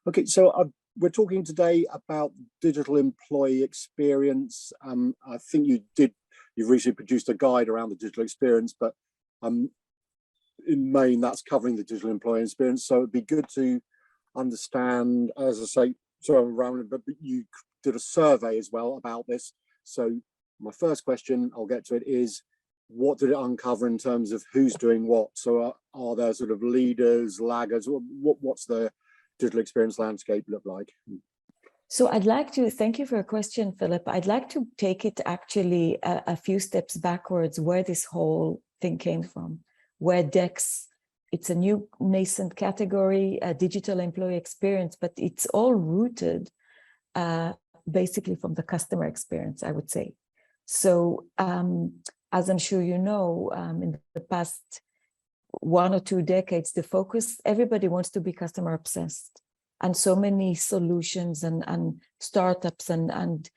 Okay, so we're talking today about digital employee experience. I think you've recently produced a guide around the digital experience, but in main that's covering the digital employee experience. So it'd be good to understand, as I say, sorry, I'm rambling, but you did a survey as well about this. So my first question, I'll get to it, is what did it uncover in terms of who's doing what? So are there sort of leaders, laggers? What's the digital experience landscape look like? So I'd like to thank you for your question, Philip. I'd like to take it actually a few steps backwards where this whole thing came from, where DEX, it's a new nascent category, a digital employee experience, but it's all rooted basically from the customer experience, I would say. So as I'm sure you know, in the past 1 or 2 decades, the focus, everybody wants to be customer obsessed. And so many solutions and startups and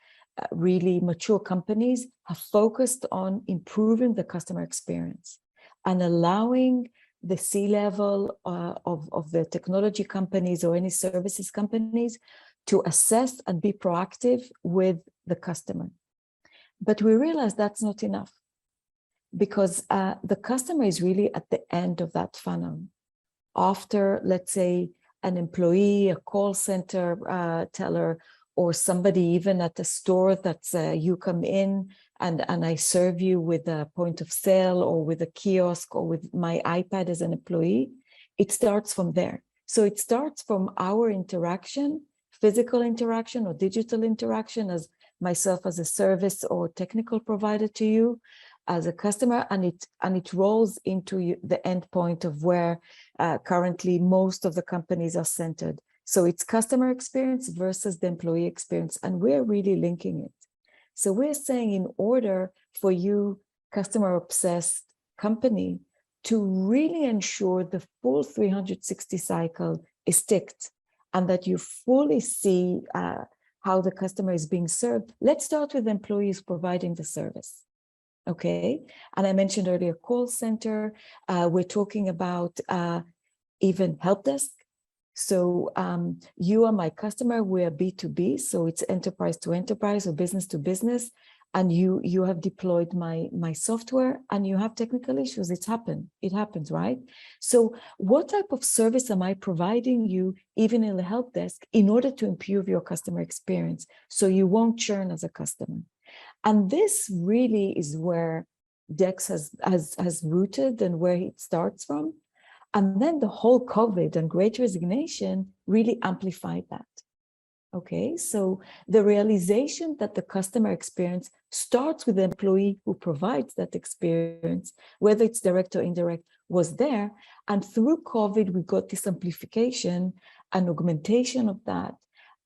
really mature companies have focused on improving the customer experience and allowing the C-level of the technology companies or any services companies to assess and be proactive with the customer. But we realize that's not enough, because the customer is really at the end of that funnel. After, let's say, an employee, a call center teller, or somebody even at a store that's you come in and I serve you with a point of sale or with a kiosk or with my iPad as an employee, it starts from there. So it starts from our interaction, physical interaction or digital interaction as myself as a service or technical provider to you as a customer, and it rolls into the end point of where currently most of the companies are centered. So it's customer experience versus the employee experience, and we're really linking it. So we're saying, in order for you, customer obsessed company, to really ensure the full 360 cycle is ticked and that you fully see how the customer is being served, let's start with employees providing the service. Okay, and I mentioned earlier call center. We're talking about even help desk. So you are my customer. We're B2B, so it's enterprise to enterprise or business to business. And you have deployed my software and you have technical issues. It happens, right? So what type of service am I providing you, even in the help desk, in order to improve your customer experience so you won't churn as a customer? And this really is where DEX has rooted and where it starts from. And then the whole COVID and Great Resignation really amplified that. Okay, so the realization that the customer experience starts with the employee who provides that experience, whether it's direct or indirect, was there. And through COVID, we got this amplification and augmentation of that.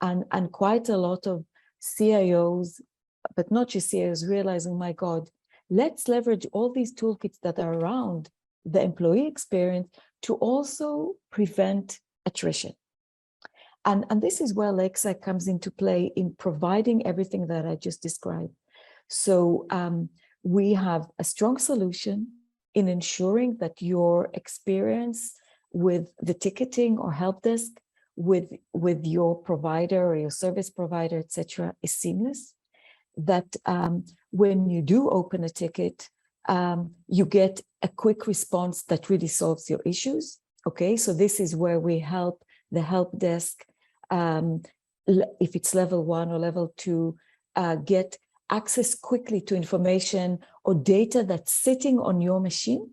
And quite a lot of CIOs, but not just CIOs, realizing, my God, let's leverage all these toolkits that are around the employee experience to also prevent attrition. And this is where Lakeside comes into play in providing everything that I just described. So we have a strong solution in ensuring that your experience with the ticketing or help desk with your provider or your service provider, etc., is seamless. That when you do open a ticket, you get a quick response that really solves your issues. Okay, so this is where we help the help desk, if it's level 1 or level 2, get access quickly to information or data that's sitting on your machine.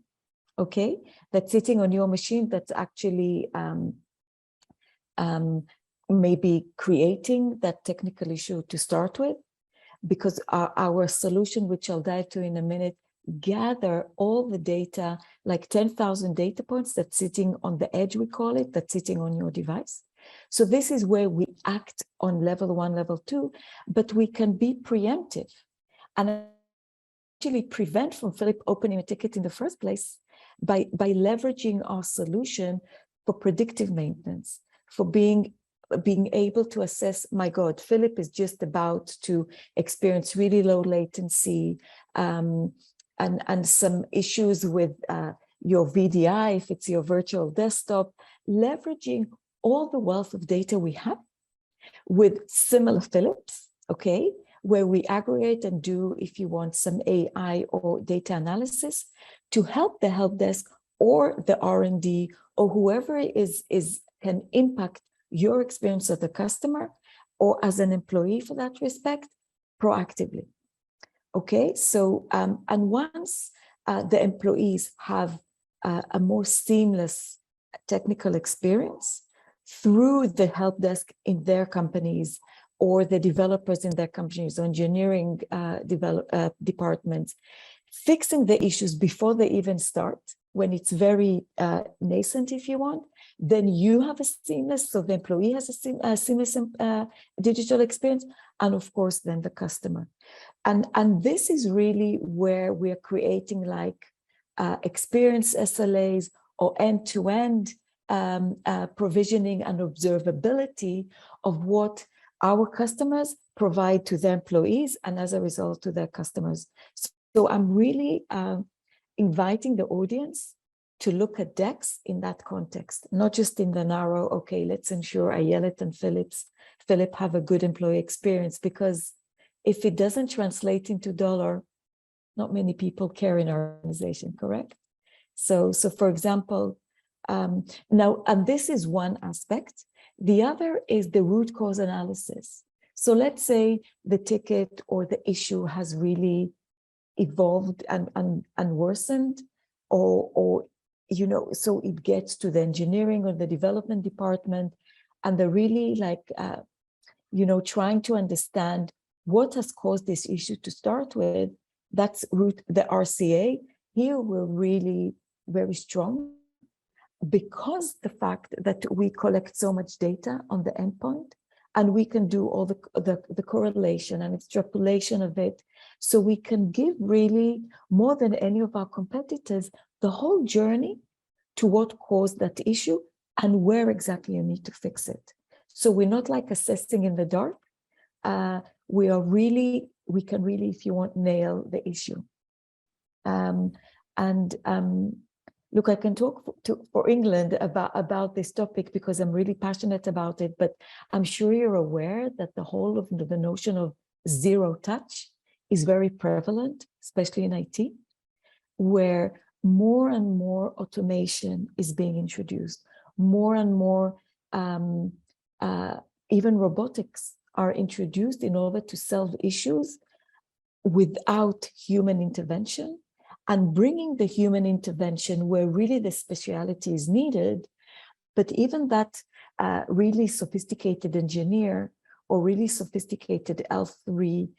Okay, that's sitting on your machine that's actually maybe creating that technical issue to start with. Because our solution, which I'll dive to in a minute, gather all the data, like 10,000 data points that's sitting on the edge, we call it, that's sitting on your device. So this is where we act on level 1, level 2, but we can be preemptive and actually prevent from Philip opening a ticket in the first place by leveraging our solution for predictive maintenance, for being able to assess, my God, Philip is just about to experience really low latency and some issues with your VDI, if it's your virtual desktop, leveraging all the wealth of data we have with similar Philips, okay, where we aggregate and do, if you want, some AI or data analysis to help the help desk or the R&D or whoever can impact your experience as a customer or as an employee for that respect proactively. Okay, so and once the employees have a more seamless technical experience through the help desk in their companies or the developers in their companies, engineering departments, fixing the issues before they even start, when it's very nascent, if you want, then you have a seamless, so the employee has a seamless digital experience, and of course, then the customer. And this is really where we're creating like experience SLAs or end-to-end provisioning and observability of what our customers provide to their employees and as a result to their customers. So I'm really inviting the audience to look at DEX in that context, not just in the narrow, okay, let's ensure Ayelet and Philip have a good employee experience, because if it doesn't translate into dollar, not many people care in our organization, correct? So for example, now, and this is one aspect. The other is the root cause analysis. So let's say the ticket or the issue has really evolved and worsened, or you know, so it gets to the engineering or the development department, and they're really like, you know, trying to understand what has caused this issue to start with. That's the RCA. Here we're really very strong, because the fact that we collect so much data on the endpoint, and we can do all the correlation and extrapolation of it. So we can give really, more than any of our competitors, the whole journey to what caused that issue and where exactly you need to fix it. So we're not like assessing in the dark. We can really, if you want, nail the issue. Look, I can talk for England about this topic because I'm really passionate about it, but I'm sure you're aware that the whole of the notion of zero touch is very prevalent, especially in IT, where more and more automation is being introduced. More and more, even robotics are introduced in order to solve issues without human intervention, and bringing the human intervention where really the speciality is needed. But even that really sophisticated engineer or really sophisticated L3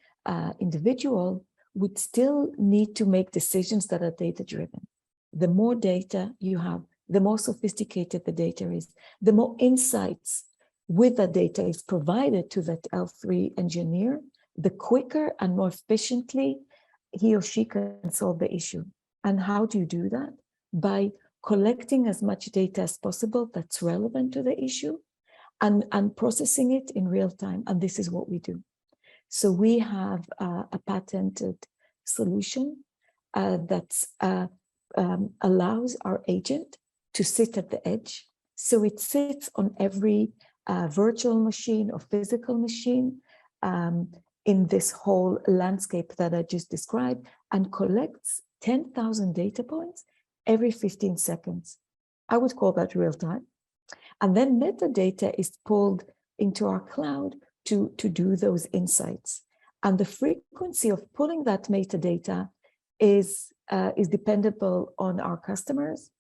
individual would still need to make decisions that are data-driven. The more data you have, the more sophisticated the data is, the more insights with the data is provided to that L3 engineer, the quicker and more efficiently he or she can solve the issue. And how do you do that? By collecting as much data as possible that's relevant to the issue and processing it in real time. And this is what we do. So we have a patented solution that allows our agent to sit at the edge. So it sits on every virtual machine or physical machine in this whole landscape that I just described, and collects 10,000 data points every 15 seconds. I would call that real time. And then metadata is pulled into our cloud to do those insights. And the frequency of pulling that metadata is dependable on our customers,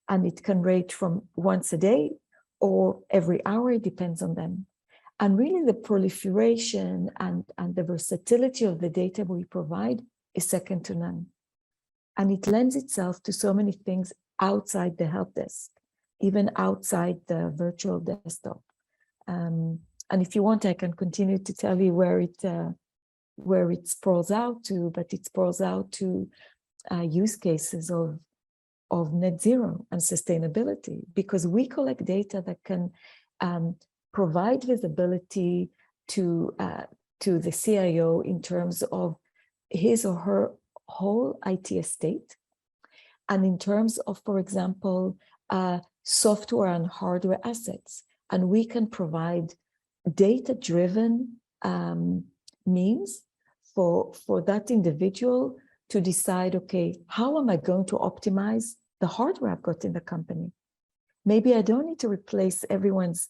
and it can range from once a day or every hour. It depends on them. And really the proliferation and the versatility of the data we provide is second to none. And it lends itself to so many things outside the help desk, even outside the virtual desktop. And if you want, I can continue to tell you where it sprawls out to, but it sprawls out to use cases of net zero and sustainability, because we collect data that can provide visibility to the CIO in terms of his or her whole IT estate, and in terms of, for example, software and hardware assets, and we can provide data-driven means for that individual to decide, okay, how am I going to optimize the hardware I've got in the company? Maybe I don't need to replace everyone's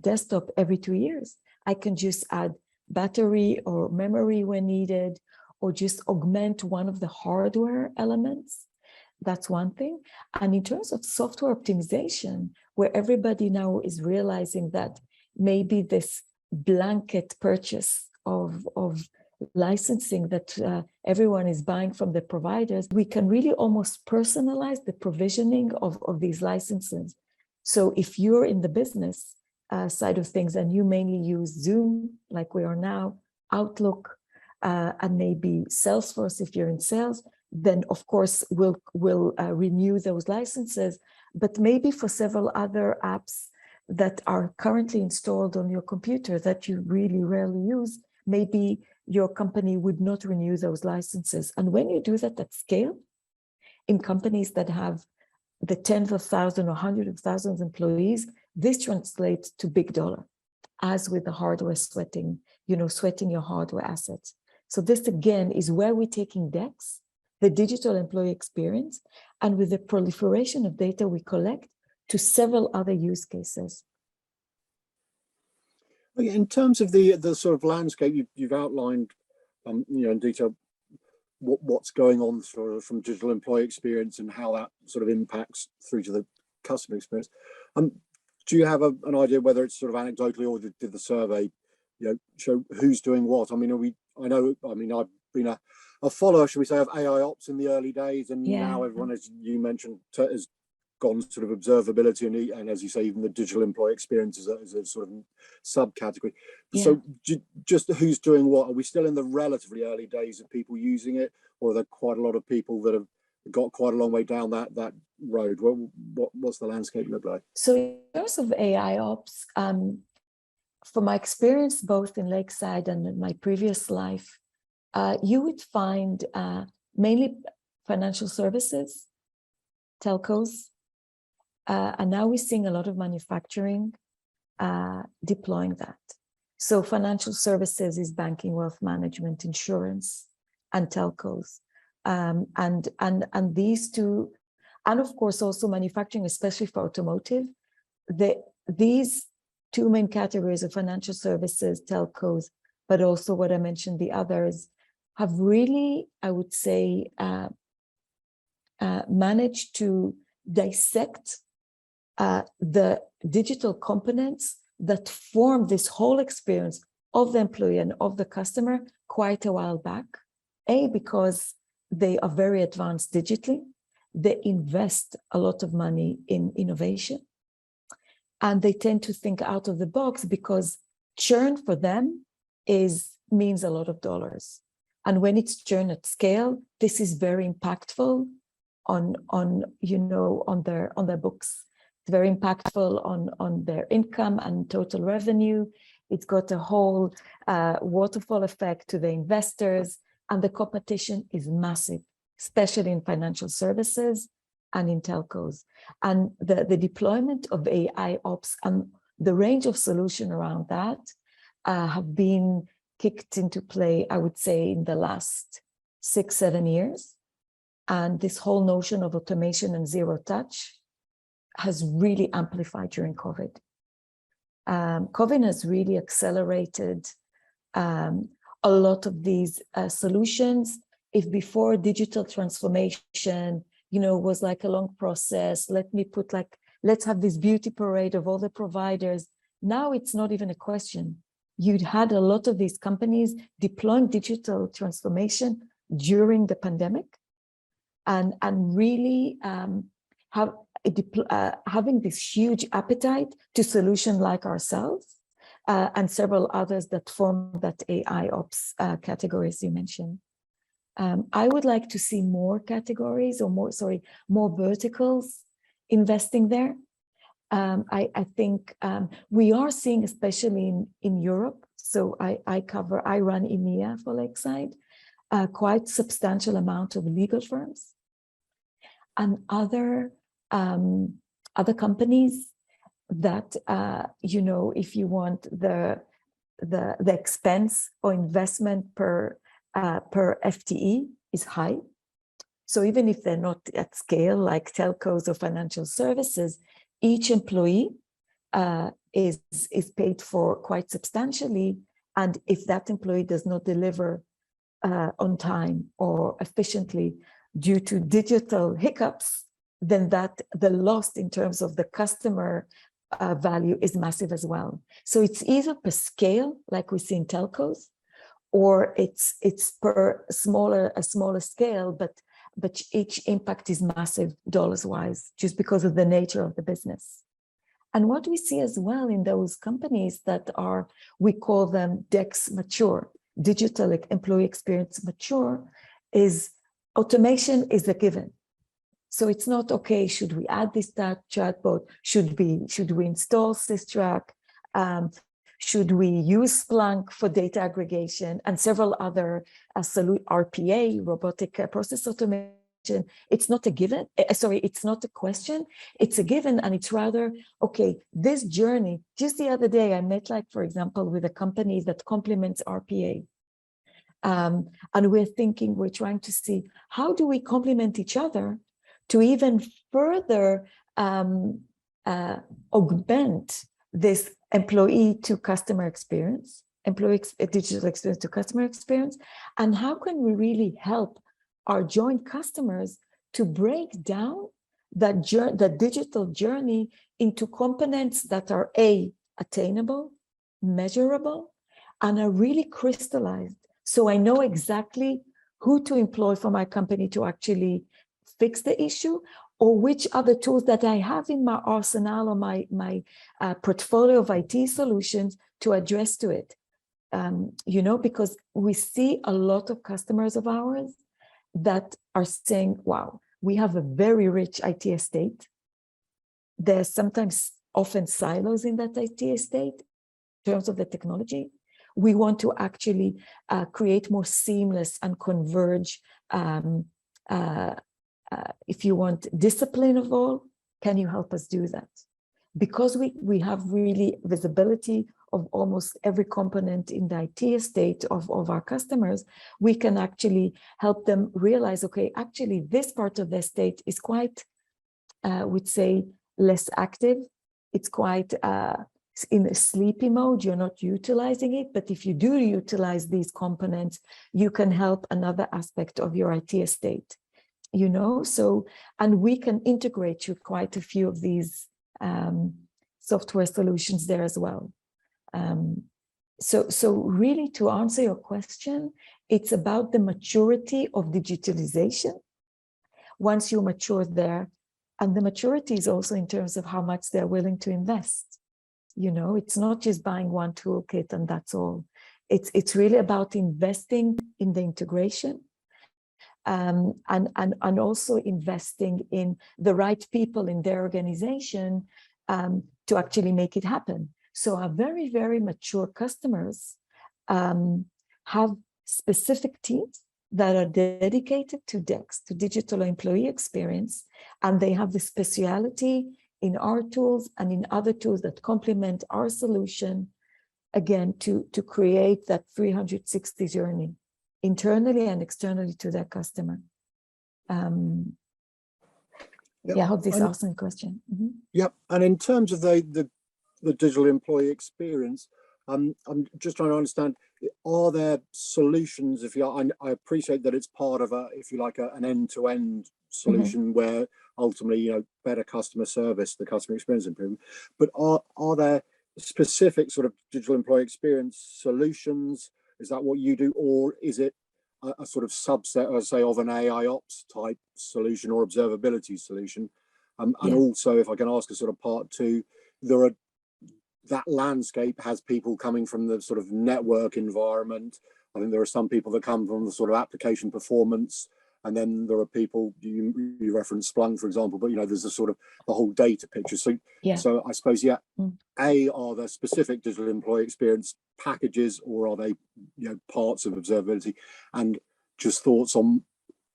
desktop every 2 years. I can just add battery or memory when needed, or just augment one of the hardware elements. That's one thing. And in terms of software optimization, where everybody now is realizing that maybe this blanket purchase of licensing that everyone is buying from the providers, we can really almost personalize the provisioning of these licenses. So if you're in the business side of things and you mainly use Zoom, like we are now, Outlook, and maybe Salesforce if you're in sales, then of course we'll renew those licenses. But maybe for several other apps that are currently installed on your computer that you really rarely use, maybe your company would not renew those licenses. And when you do that at scale, in companies that have the tens of thousands or hundreds of thousands of employees, this translates to big dollar, as with the hardware sweating your hardware assets. So this again is where we're taking DEX, the digital employee experience, and with the proliferation of data we collect to several other use cases. In terms of the sort of landscape, you've outlined, in detail what's going on sort of from digital employee experience and how that sort of impacts through to the customer experience. Do you have an idea whether it's sort of anecdotally, or did the survey, show who's doing what? I mean, I've been a follower, should we say, of AI ops in the early days, and now everyone, as you mentioned, has gone sort of observability and as you say, even the digital employee experience is a sort of subcategory. So just who's doing what? Are we still in the relatively early days of people using it, or are there quite a lot of people that have got quite a long way down that road? What's the landscape look like? So in terms of AI ops, from my experience both in Lakeside and in my previous life, you would find mainly financial services, telcos, and now we're seeing a lot of manufacturing deploying that. So financial services is banking, wealth management, insurance, and telcos, and these two, and of course also manufacturing, especially for automotive. These two main categories of financial services, telcos, but also what I mentioned, the others, have really, I would say, managed to dissect the digital components that form this whole experience of the employee and of the customer quite a while back. Because they are very advanced digitally, they invest a lot of money in innovation, and they tend to think out of the box because churn for them means a lot of dollars. And when it's churn at scale, this is very impactful on their books. It's very impactful on their income and total revenue. It's got a whole waterfall effect to the investors, and the competition is massive, especially in financial services and in telcos. And the deployment of AI ops and the range of solution around that have been kicked into play, I would say, in the last 6-7 years. And this whole notion of automation and zero touch has really amplified during COVID. COVID has really accelerated a lot of these solutions. If before digital transformation, was like a long process, let's have this beauty parade of all the providers. Now it's not even a question. You'd had a lot of these companies deploying digital transformation during the pandemic, and really having this huge appetite to solution like ourselves, and several others that form that AI ops categories you mentioned. I would like to see more categories, or more verticals investing there. I think we are seeing, especially in Europe, so I run EMEA for Lakeside, quite substantial amount of legal firms and other companies that, you know, if you want the expense or investment per FTE is high. So even if they're not at scale like telcos or financial services, each employee is paid for quite substantially. And if that employee does not deliver on time or efficiently due to digital hiccups, then the loss in terms of the customer value is massive as well. So it's either per scale, like we see in telcos, or it's per a smaller scale, but each impact is massive dollars wise, just because of the nature of the business. And what we see as well in those companies that are, we call them DEX mature, digital employee experience mature, is automation is a given. So it's not, okay, should we add this chatbot? Should we install Systrack? Should we use Splunk for data aggregation and several other RPA, robotic process automation? It's not a given, it's not a question, it's a given, and it's rather, okay, this journey, just the other day, I met, like, for example, with a company that complements RPA. And we're trying to see, how do we complement each other to even further augment this employee to customer experience, digital experience to customer experience, and how can we really help our joint customers to break down that digital journey into components that are attainable, measurable, and are really crystallized. So I know exactly who to employ for my company to actually fix the issue, or which other tools that I have in my arsenal or my portfolio of IT solutions to address to it. You know, because we see a lot of customers of ours that are saying, wow, we have a very rich IT estate. There's sometimes often silos in that IT estate in terms of the technology. We want to actually create more seamless and converge, if you want, discipline of all. Can you help us do that? Because we have really visibility of almost every component in the IT estate of our customers, we can actually help them realize, okay, actually this part of the estate is quite, we'd say, less active. It's quite in a sleepy mode, you're not utilizing it, but if you do utilize these components, you can help another aspect of your IT estate, you know? So, and we can integrate you quite a few of these software solutions there as well. So really, to answer your question, it's about the maturity of digitalization. Once you mature there, and the maturity is also in terms of how much they're willing to invest. You know, it's not just buying one toolkit and that's all. It's really about investing in the integration, and also investing in the right people in their organization to actually make it happen. So our very, very mature customers have specific teams that are dedicated to DEX, to digital employee experience, and they have the speciality in our tools and in other tools that complement our solution, again, to create that 360 journey, internally and externally to their customer. Yeah, I hope this answers the question. Mm-hmm. Yep, and in terms of the digital employee experience, I'm just trying to understand, are there solutions, if you like, I appreciate that it's part of if you like, an end-to-end solution, mm-hmm. where ultimately, you know, better customer service, the customer experience improvement, but are there specific sort of digital employee experience solutions? Is that what you do, or is it a sort of subset, I say, of an AI ops type solution or observability solution? And also, if I can ask a sort of part two, that landscape has people coming from the sort of network environment. I think there are some people that come from the sort of application performance, and then there are people, you reference Splunk, for example, but, you know, there's a sort of the whole data picture. So, so I suppose, are there specific digital employee experience packages, or are they, you know, parts of observability? And just thoughts on,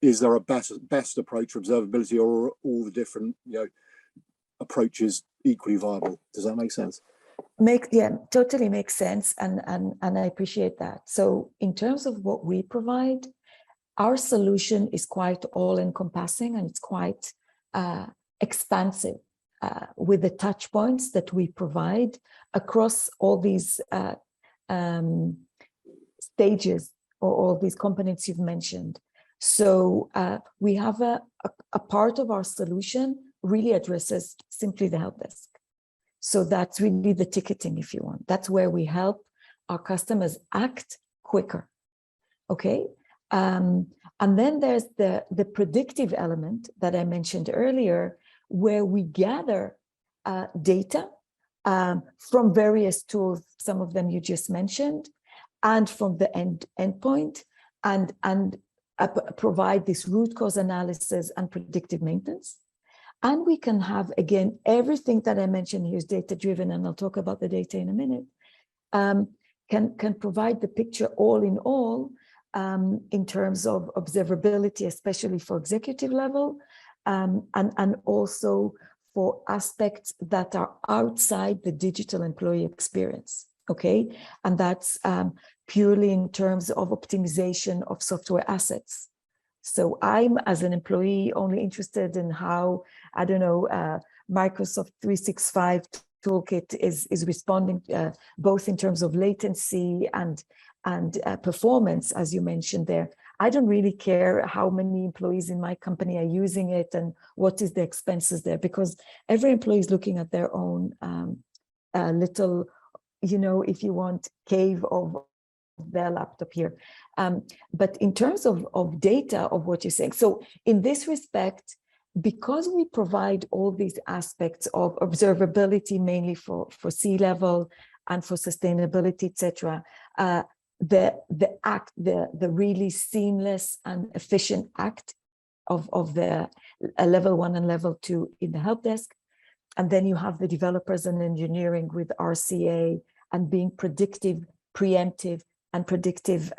is there a best approach for observability, or all the different, you know, approaches equally viable. Does that make sense? Totally makes sense, and I appreciate that. So in terms of what we provide, our solution is quite all-encompassing, and it's quite expansive with the touch points that we provide across all these stages or all these components you've mentioned. So we have a part of our solution really addresses simply the help desk. So that's really the ticketing, if you want. That's where we help our customers act quicker, okay? And then there's the predictive element that I mentioned earlier, where we gather data from various tools, some of them you just mentioned, and from the endpoint, and provide this root cause analysis and predictive maintenance. And we can have, again, everything that I mentioned here is data-driven, and I'll talk about the data in a minute, can provide the picture all in all in terms of observability, especially for executive level, and also for aspects that are outside the digital employee experience, okay? And that's purely in terms of optimization of software assets. So I'm, as an employee, only interested in how, I don't know, Microsoft 365 toolkit is responding, both in terms of latency and performance, as you mentioned there. I don't really care how many employees in my company are using it and what is the expenses there, because every employee is looking at their own little, you know, if you want, cave of their laptop here. But in terms of data of what you're saying, so in this respect, because we provide all these aspects of observability, mainly for C-level and for sustainability, etc., the really seamless and efficient act of the level 1 and level 2 in the help desk, and then you have the developers and engineering with RCA and being predictive, preemptive, and predictive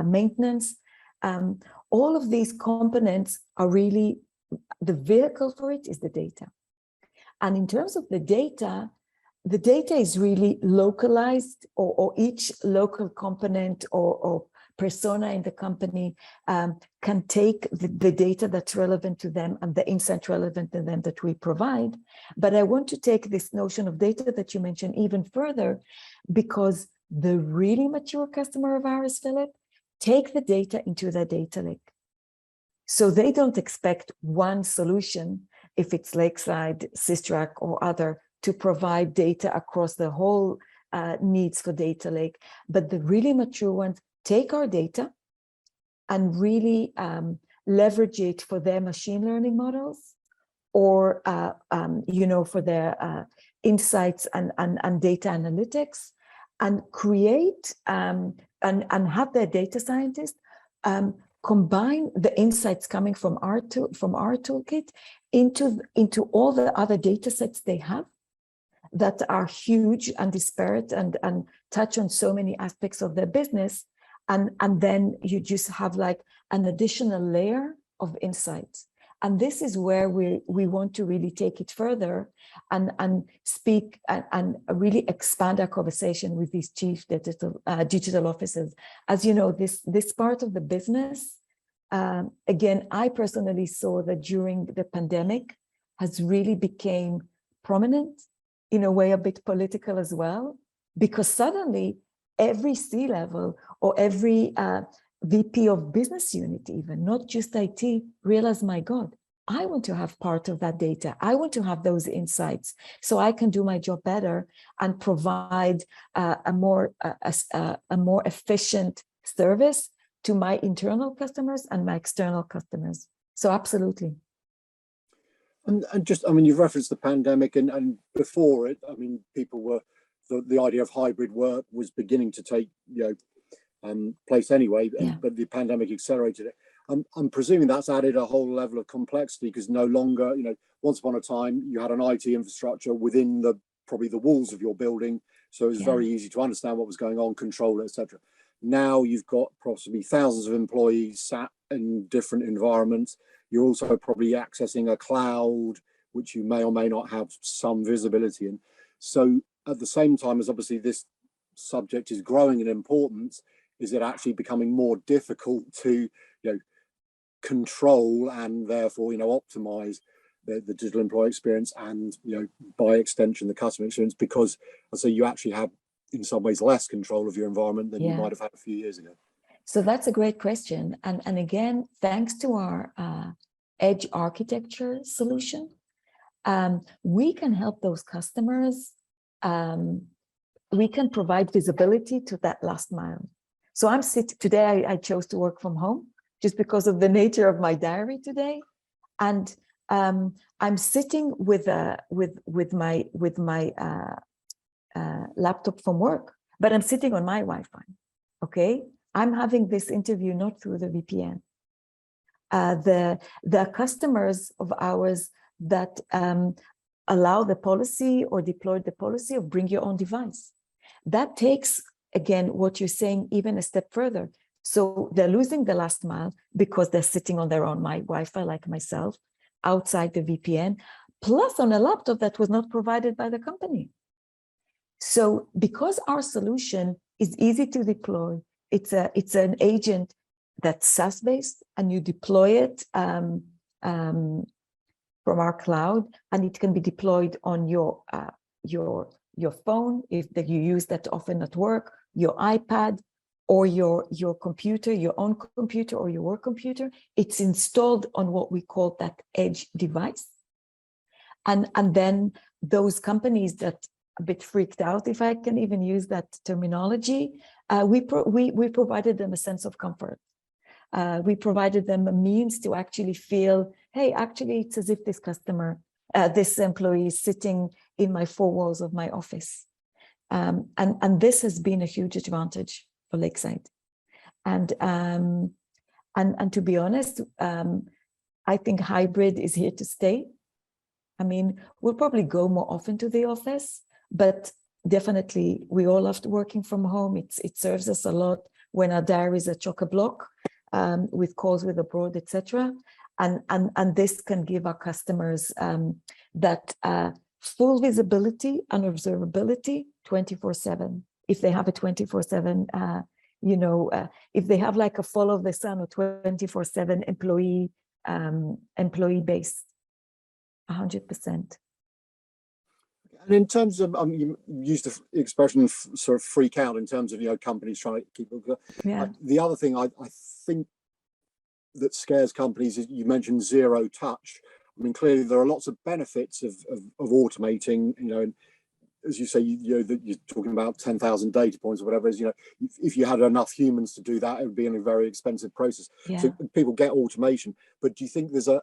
maintenance. All of these components are really, the vehicle for it is the data. And in terms of the data is really localized, or each local component or persona in the company can take the data that's relevant to them and the insight relevant to them that we provide. But I want to take this notion of data that you mentioned even further, because the really mature customer of ours, Philip, take the data into their data lake. So they don't expect one solution, if it's Lakeside, Systrack, or other, to provide data across the whole needs for data lake. But the really mature ones take our data and really leverage it for their machine learning models, or you know, for their insights and data analytics, and create and have their data scientists combine the insights coming from our toolkit into all the other data sets they have that are huge and disparate and touch on so many aspects of their business. And then you just have like an additional layer of insights. And this is where we want to really take it further and speak and really expand our conversation with these chief digital officers. As you know, this part of the business, again, I personally saw that during the pandemic has really became prominent, in a way a bit political as well, because suddenly every C-level or every VP of business unit, even not just IT, realize, my God, I want to have part of that data. I want to have those insights so I can do my job better and provide a more efficient service to my internal customers and my external customers. So absolutely. And just, I mean, you've referenced the pandemic, and before it, I mean, people were, the idea of hybrid work was beginning to take, place anyway, yeah. But the pandemic accelerated it. I'm presuming that's added a whole level of complexity, because no longer, once upon a time you had an IT infrastructure within probably the walls of your building, so it was very easy to understand what was going on, control it, etc. Now you've got possibly thousands of employees sat in different environments. You're also probably accessing a cloud which you may or may not have some visibility in. So at the same time as obviously this subject is growing in importance, is it actually becoming more difficult to control and therefore optimize the digital employee experience and by extension the customer experience, because so you actually have in some ways less control of your environment than you might have had a few years ago? So that's a great question, and again, thanks to our edge architecture solution, we can help those customers. We can provide visibility to that last mile. So I'm sitting today. I chose to work from home just because of the nature of my diary today, and I'm sitting with my laptop from work, but I'm sitting on my Wi-Fi. Okay, I'm having this interview not through the VPN. The customers of ours that allow the policy or deploy the policy of bring your own device, that takes, again, what you're saying even a step further. So they're losing the last mile because they're sitting on their own Wi-Fi, like myself, outside the VPN, plus on a laptop that was not provided by the company. So because our solution is easy to deploy, it's an agent that's SaaS-based, and you deploy it from our cloud, and it can be deployed on your phone if that you use that often at work, your iPad, or your computer, your own computer or your work computer. It's installed on what we call that edge device. And then those companies that a bit freaked out, if I can even use that terminology, we provided them a sense of comfort. We provided them a means to actually feel, hey, actually it's as if this customer, this employee is sitting in my four walls of my office. And this has been a huge advantage for Lakeside. And to be honest, I think hybrid is here to stay. I mean, we'll probably go more often to the office, but definitely we all love working from home. It serves us a lot when our diaries are chock-a-block with calls with abroad, etc. And this can give our customers that full visibility and observability 24/7. If they have a 24/7, if they have like a follow the sun or 24/7 employee base, 100%. And in terms of, you used the expression sort of freak out in terms of companies trying to keep. The other thing I think that scares companies is you mentioned zero touch. I mean, clearly there are lots of benefits of automating. And as you say, you're talking about 10,000 data points or whatever it is. If you had enough humans to do that, it would be a very expensive process. Yeah. So people get automation, but do you think there's a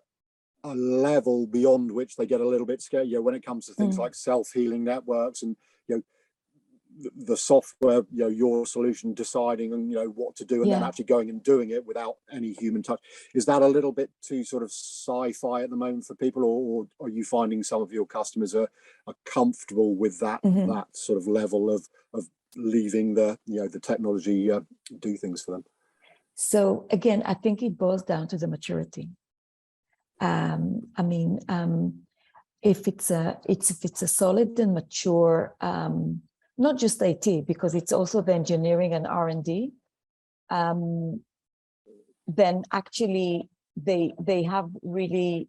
level beyond which they get a little bit scared when it comes to things like self-healing networks and the software, your solution deciding and what to do and then actually going and doing it without any human touch? Is that a little bit too sort of sci-fi at the moment for people, or are you finding some of your customers are comfortable with that that sort of level of leaving the the technology do things for them? So again, I think it boils down to the maturity. If it's a solid and mature, not just IT, because it's also the engineering and R&D, then actually they have really,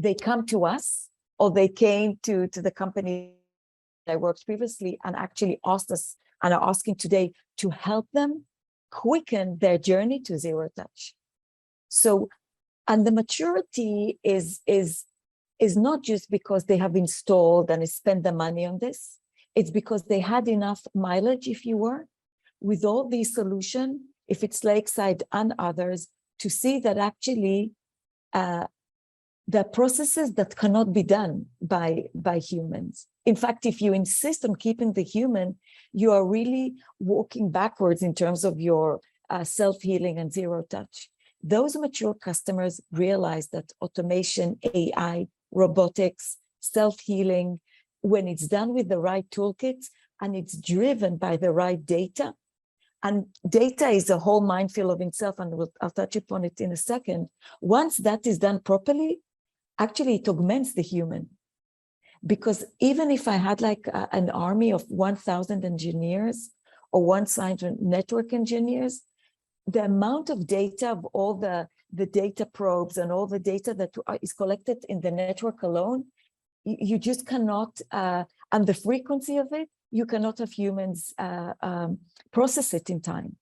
they come to us, or they came to the company I worked previously and actually asked us and are asking today to help them quicken their journey to zero touch. So, and the maturity is not just because they have installed and spent the money on this. It's because they had enough mileage, if you were, with all these solutions, if it's Lakeside and others, to see that actually the processes that cannot be done by humans. In fact, if you insist on keeping the human, you are really walking backwards in terms of your self-healing and zero touch. Those mature customers realize that automation, AI, robotics, self-healing, when it's done with the right toolkits and it's driven by the right data, and data is a whole minefield of itself, and I'll touch upon it in a second. Once that is done properly, actually it augments the human. Because even if I had like an army of 1,000 engineers or 1,000 network engineers, the amount of data of all the data probes and all the data that is collected in the network alone, you just cannot, and the frequency of it, you cannot have humans process it in time,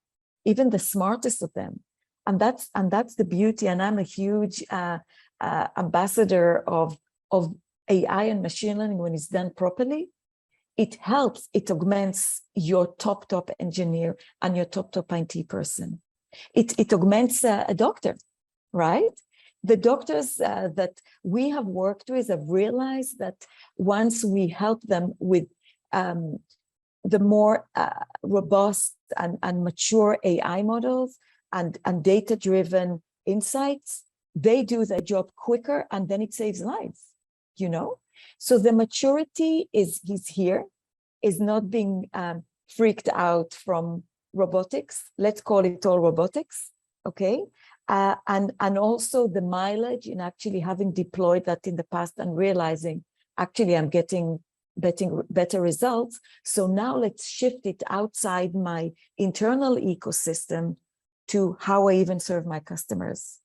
even the smartest of them. And that's the beauty. And I'm a huge ambassador of AI and machine learning. When it's done properly, it helps, it augments your top engineer and your top IT person. It augments a doctor, right? The doctors that we have worked with have realized that once we help them with the more robust and mature AI models and data-driven insights, they do their job quicker, and then it saves lives, you know? So the maturity is here, is not being freaked out from robotics. Let's call it all robotics, okay? And also the mileage in actually having deployed that in the past and realizing, actually, I'm getting better results. So now let's shift it outside my internal ecosystem to how I even serve my customers.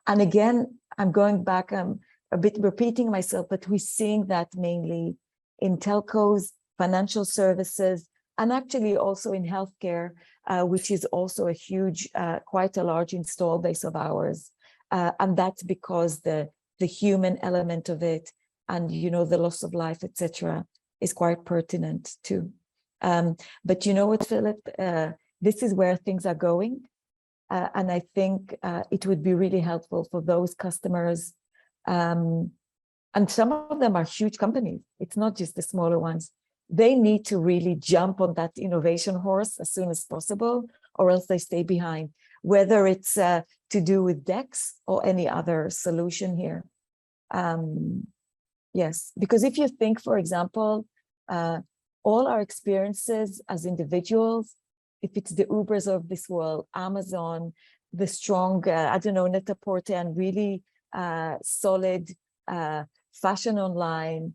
And again, I'm going back, I'm a bit repeating myself, but we're seeing that mainly in telcos, financial services, and actually also in healthcare, which is also a huge, quite a large install base of ours. And that's because the human element of it and, you know, the loss of life, etc., is quite pertinent too. But you know what, Philip, this is where things are going. And I think it would be really helpful for those customers. And some of them are huge companies. It's not just the smaller ones. They need to really jump on that innovation horse as soon as possible, or else they stay behind, whether it's to do with DEX or any other solution here. Yes, because if you think, for example, all our experiences as individuals, if it's the Ubers of this world, Amazon, the strong, I don't know, Net-a-Porter, and really solid fashion online,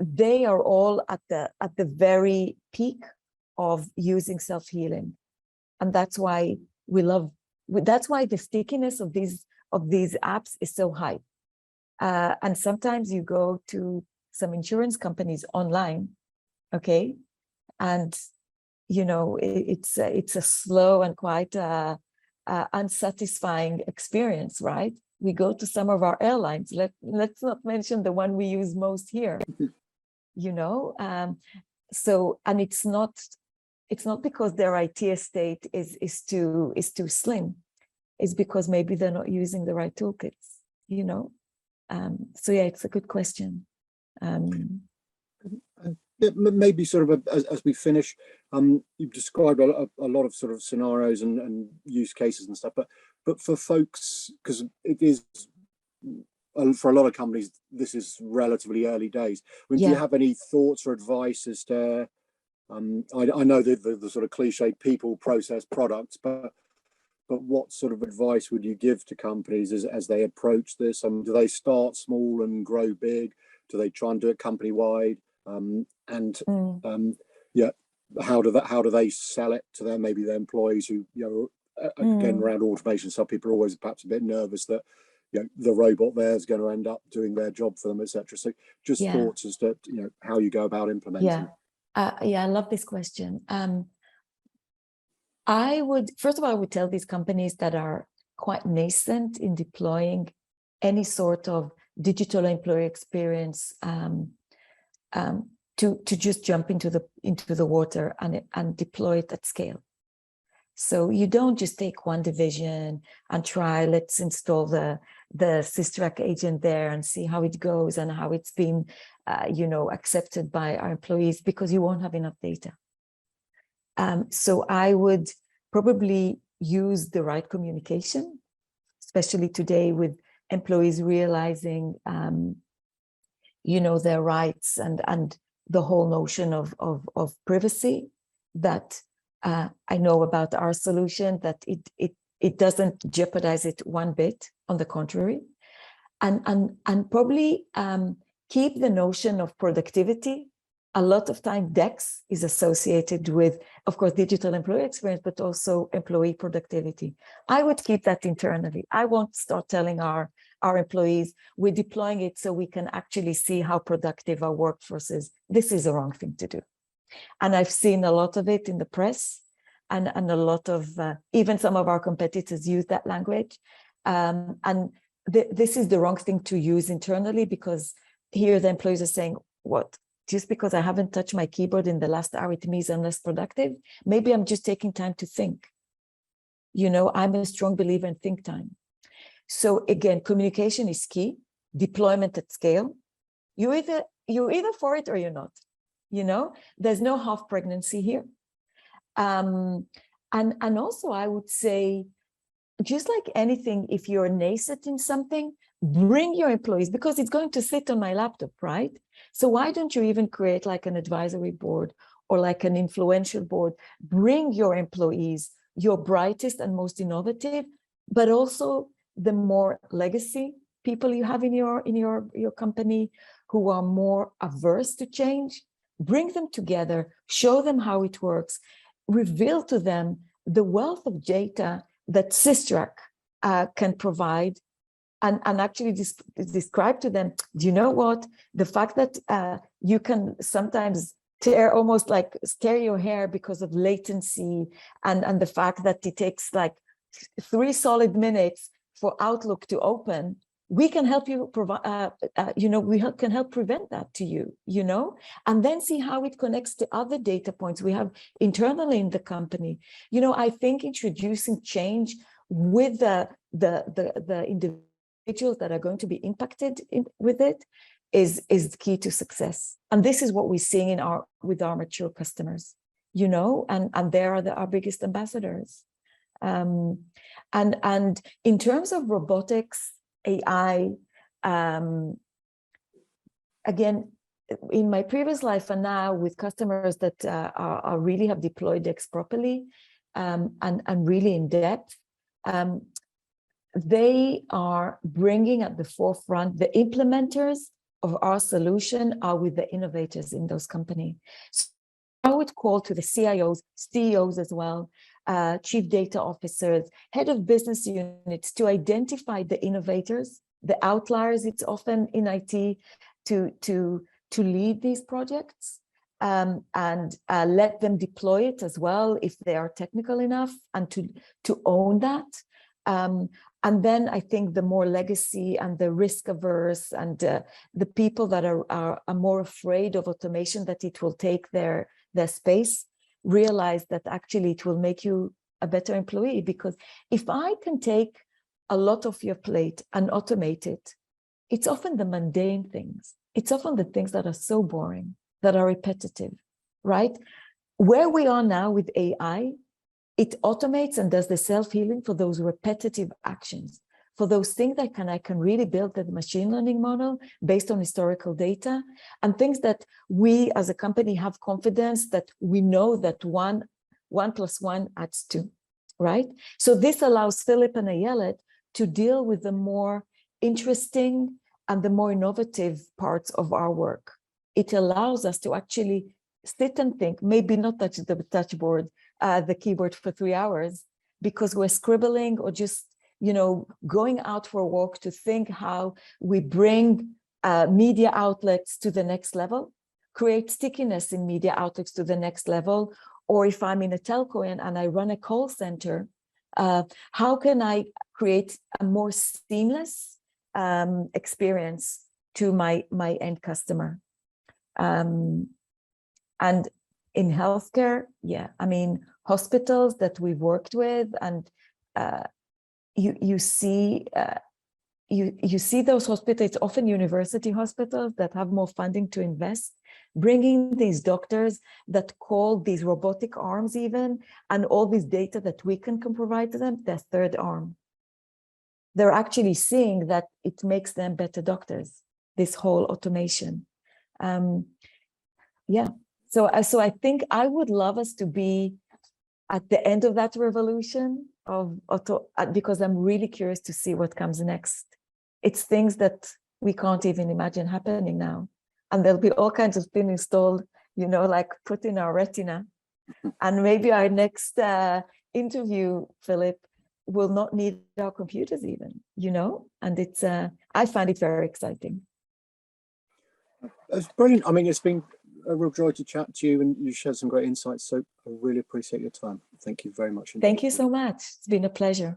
they are all at the very peak of using self-healing. And that's why that's why the stickiness of these apps is so high. And sometimes you go to some insurance companies online, okay, and you know it's a slow and quite unsatisfying experience, right? We go to some of our airlines. Let's not mention the one we use most here, you know. So, and it's not because their IT estate is too slim. It's because maybe they're not using the right toolkits, you know. So yeah, it's a good question. Yeah, maybe sort of as we finish, you've described a lot of sort of scenarios and use cases and stuff, but for folks, because it is for a lot of companies, this is relatively early days. I mean, do you have any thoughts or advice as to? I know the sort of cliche people, process, products, but what sort of advice would you give to companies as they approach this? Do they start small and grow big? Do they try and do it company wide? Yeah, how do they sell it to them? Maybe their employees who, you know, again, around automation, some people are always perhaps a bit nervous that, you know, the robot there is going to end up doing their job for them, etc. So just thoughts as to, you know, how you go about implementing. I love this question. First of all, I would tell these companies that are quite nascent in deploying any sort of digital employee experience to just jump into the water and deploy it at scale. So you don't just take one division and try, let's install the Systrack agent there and see how it goes and how it's been, you know, accepted by our employees, because you won't have enough data. So I would probably use the right communication, especially today with employees realizing, you know, their rights and the whole notion of privacy, that I know about our solution, that it doesn't jeopardize it one bit. On the contrary, and probably keep the notion of productivity. A lot of time DEX is associated with, of course, digital employee experience, but also employee productivity. I would keep that internally. I won't start telling our employees we're deploying it so we can actually see how productive our workforce is. This is the wrong thing to do. And I've seen a lot of it in the press, and a lot of, even some of our competitors use that language. This is the wrong thing to use internally, because here the employees are saying, what? Just because I haven't touched my keyboard in the last hour, it means I'm less productive. Maybe I'm just taking time to think. You know, I'm a strong believer in think time. So again, communication is key. Deployment at scale. You're either for it or you're not. You know, there's no half pregnancy here. And also I would say, just like anything, if you're nascent in something, bring your employees, because it's going to sit on my laptop, right? So why don't you even create like an advisory board or like an influential board? Bring your employees, your brightest and most innovative, but also the more legacy people you have in your company who are more averse to change. Bring them together, show them how it works, reveal to them the wealth of data that Systrack can provide, and actually describe to them, do you know what? The fact that you can sometimes tear your hair because of latency, and the fact that it takes like 3 solid minutes for Outlook to open, we can help you provide, we can help prevent that to you, and then see how it connects to other data points we have internally in the company. I think introducing change with the individuals that are going to be impacted with it is key to success. And this is what we're seeing with our mature customers, and they are our biggest ambassadors. And in terms of robotics, AI, again, in my previous life and now with customers that are really have deployed DEX properly, and really in depth, they are bringing at the forefront, the implementers of our solution are with the innovators in those companies. So I would call to the CIOs, CEOs as well, chief data officers, head of business units, to identify the innovators, the outliers. It's often in IT to lead these projects, and let them deploy it as well if they are technical enough, and to own that. And then I think the more legacy and the risk averse and the people that are more afraid of automation, that it will take their space, realize that actually it will make you a better employee. Because if I can take a lot of your plate and automate it, it's often the mundane things. It's often the things that are so boring, that are repetitive, right? Where we are now with AI, it automates and does the self-healing for those repetitive actions, for those things that I can really build the machine learning model based on historical data, and things that we as a company have confidence that we know that 1 + 1 adds 2, right? So this allows Philip and Ayelet to deal with the more interesting and the more innovative parts of our work. It allows us to actually sit and think, maybe not touch the keyboard for 3 hours, because we're scribbling or just, going out for a walk, to think how we bring media outlets to the next level, create stickiness in media outlets to the next level. Or if I'm in a telco and I run a call center, how can I create a more seamless experience to my end customer? And in healthcare, hospitals that we've worked with, and you see those hospitals, it's often university hospitals that have more funding to invest, bringing these doctors that call these robotic arms even, and all this data that we can provide to them, their third arm. They're actually seeing that it makes them better doctors, this whole automation. So I think I would love us to be at the end of that revolution of auto, because I'm really curious to see what comes next. it's things that we can't even imagine happening now. And there'll be all kinds of things installed, like put in our retina. And maybe our next interview, Philip, will not need our computers even, and it's, I find it very exciting. It's brilliant. I mean, it's been a real joy to chat to you, and you shared some great insights. So I really appreciate your time. Thank you very much. Thank you so much. It's been a pleasure.